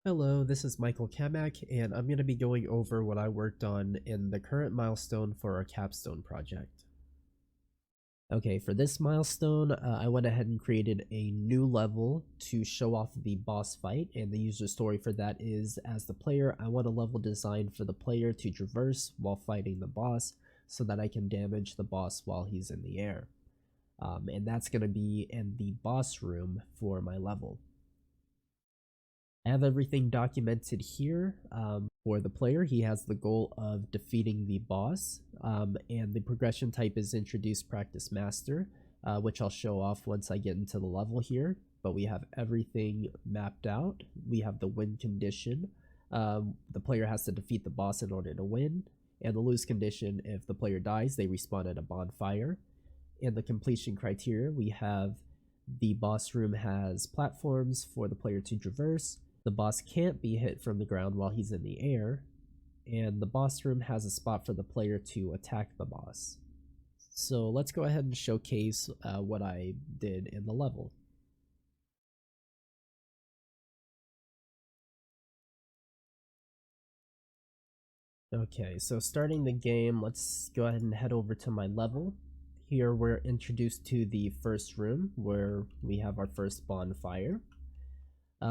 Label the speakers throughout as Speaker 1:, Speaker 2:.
Speaker 1: Hello, this is Michael Cammack, and I'm going to be going over what I worked on in the current milestone for our Capstone project. Okay, for this milestone, I went ahead and created a new level to show off the boss fight, and the user story for that is, as the player, I want a level designed for the player to traverse while fighting the boss so that I can damage the boss while he's in the air. And that's going to be in the boss room for my level. I have everything documented here. For the player, he has the goal of defeating the boss, and the progression type is Introduce Practice Master, which I'll show off once I get into the level here. But we have everything mapped out. We have the win condition. The player has to defeat the boss in order to win, and the lose condition, if the player dies, they respawn at a bonfire. In the completion criteria, we have the boss room has platforms for the player to traverse. The boss can't be hit from the ground while he's in the air, and the boss room has a spot for the player to attack the boss. So let's go ahead and showcase what I did in the level. Okay, so starting the game, let's go ahead and head over to my level. Here we're introduced to the first room where we have our first bonfire.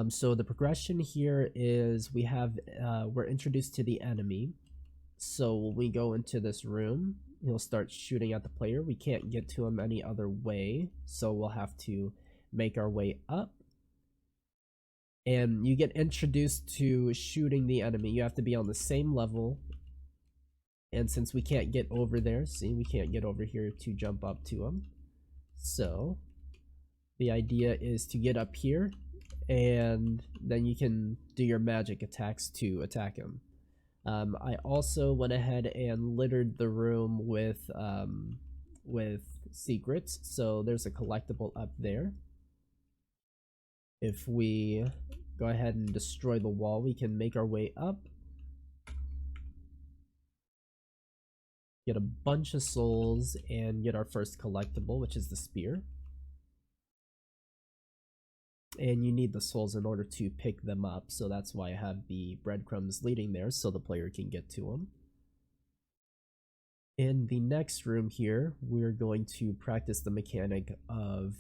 Speaker 1: So the progression here is we're introduced to the enemy. So when we go into this room, he'll start shooting at the player. We can't get to him any other way, so we'll have to make our way up. And you get introduced to shooting the enemy. You have to be on the same level. And since we can't get over there, see, we can't get over here to jump up to him. So the idea is to get up here, and then you can do your magic attacks to attack him. I also went ahead and littered the room with secrets, so there's a collectible up there. If we go ahead and destroy the wall, we can make our way up, get a bunch of souls, and get our first collectible, which is the spear. And you need the souls in order to pick them up, so that's why I have the breadcrumbs leading there so the player can get to them. In the next room here, we're going to practice the mechanic of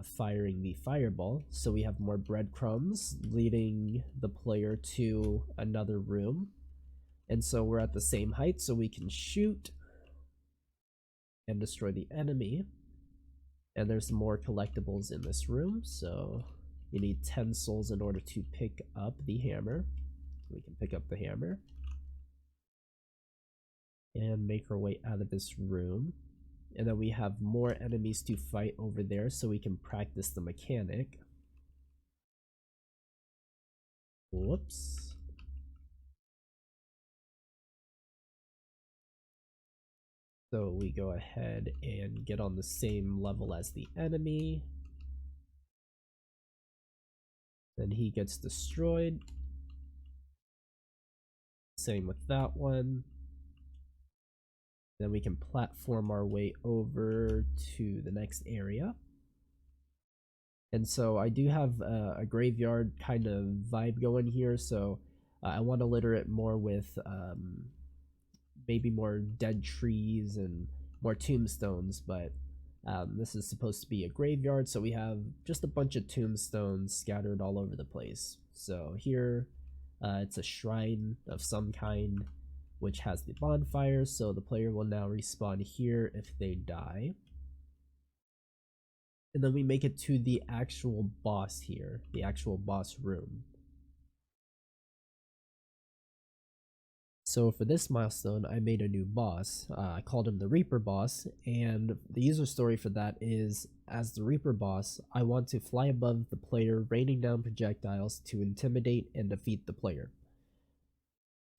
Speaker 1: firing the fireball. So we have more breadcrumbs leading the player to another room. And so we're at the same height, so we can shoot and destroy the enemy. And there's more collectibles in this room, so you need 10 souls in order to pick up the hammer. We can pick up the hammer and make our way out of this room. And then we have more enemies to fight over there, so we can practice the mechanic. Whoops. So we go ahead and get on the same level as the enemy. Then he gets destroyed. Same with that one. Then we can platform our way over to the next area. And so I do have a graveyard kind of vibe going here, so I want to litter it more with maybe more dead trees and more tombstones, but this is supposed to be a graveyard, so we have just a bunch of tombstones scattered all over the place. So here it's a shrine of some kind which has the bonfire, so the player will now respawn here if they die. And then we make it to the actual boss here, the actual boss room. So for this milestone, I made a new boss. I called him the Reaper boss, and the user story for that is, as the Reaper boss, I want to fly above the player, raining down projectiles to intimidate and defeat the player.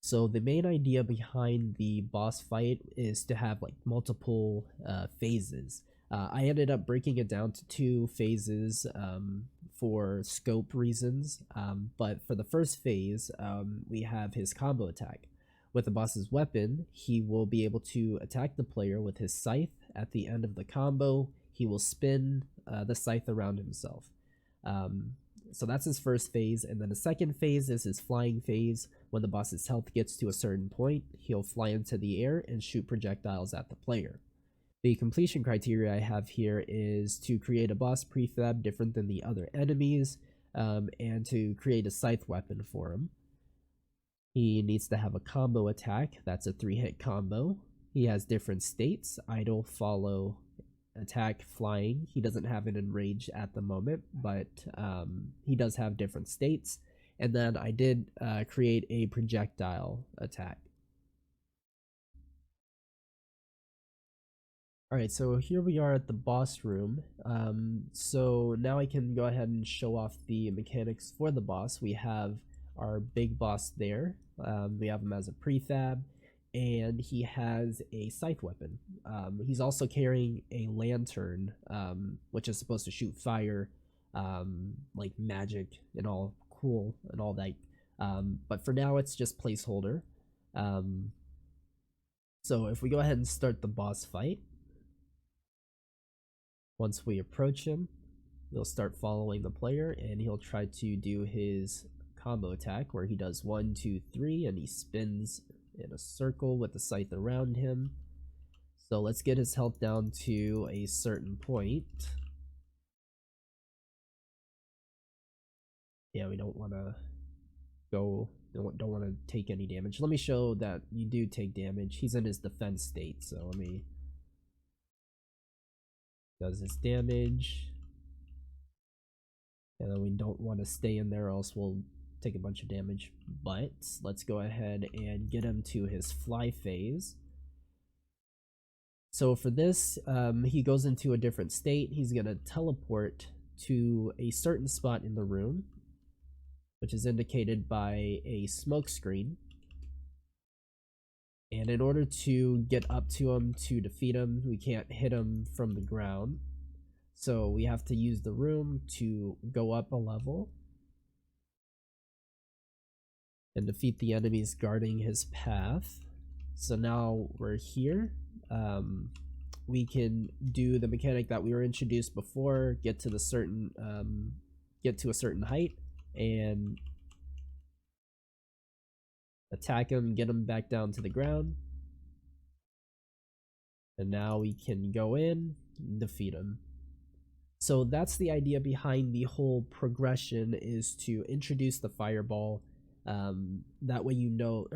Speaker 1: So the main idea behind the boss fight is to have like multiple phases. I ended up breaking it down to 2 phases for scope reasons, but for the first phase, we have his combo attack. With the boss's weapon, he will be able to attack the player with his scythe. At the end of the combo, he will spin the scythe around himself. So that's his first phase, and then the second phase is his flying phase. When the boss's health gets to a certain point, he'll fly into the air and shoot projectiles at the player. The completion criteria I have here is to create a boss prefab different than the other enemies, and to create a scythe weapon for him. He needs to have a combo attack, that's a 3-hit combo. He has different states, idle, follow, attack, flying. He doesn't have an enrage at the moment, but he does have different states. And then I did create a projectile attack. Alright, so here we are at the boss room. So now I can go ahead and show off the mechanics for the boss. We have our big boss there. We have him as a prefab, and he has a scythe weapon. He's also carrying a lantern, which is supposed to shoot fire, like magic and all cool and all that. But for now, it's just placeholder. So if we go ahead and start the boss fight, once we approach him, he'll start following the player, and he'll try to do his combo attack where he does 1, 2, 3, and he spins in a circle with the scythe around him. So let's get his health down to a certain point. Yeah, we don't want to don't want to take any damage. Let me show that you do take damage. He's in his defense state, so let me does his damage, and then we don't want to stay in there or else we'll take a bunch of damage. But let's go ahead and get him to his fly phase. So for this, he goes into a different state. He's gonna teleport to a certain spot in the room, which is indicated by a smoke screen. And in order to get up to him to defeat him, we can't hit him from the ground. So we have to use the room to go up a level and defeat the enemies guarding his path. So now we're here. We can do the mechanic that we were introduced before, get to a certain height and attack him, get him back down to the ground. And now we can go in and defeat him. So that's the idea behind the whole progression, is to introduce the fireball. That way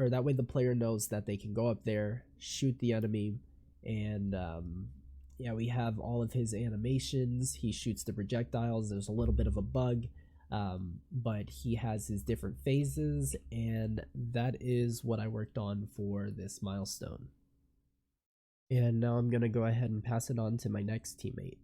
Speaker 1: that way the player knows that they can go up there, shoot the enemy, and yeah, we have all of his animations. He shoots the projectiles. There's a little bit of a bug. But he has his different phases, and that is what I worked on for this milestone. And now I'm going to go ahead and pass it on to my next teammate.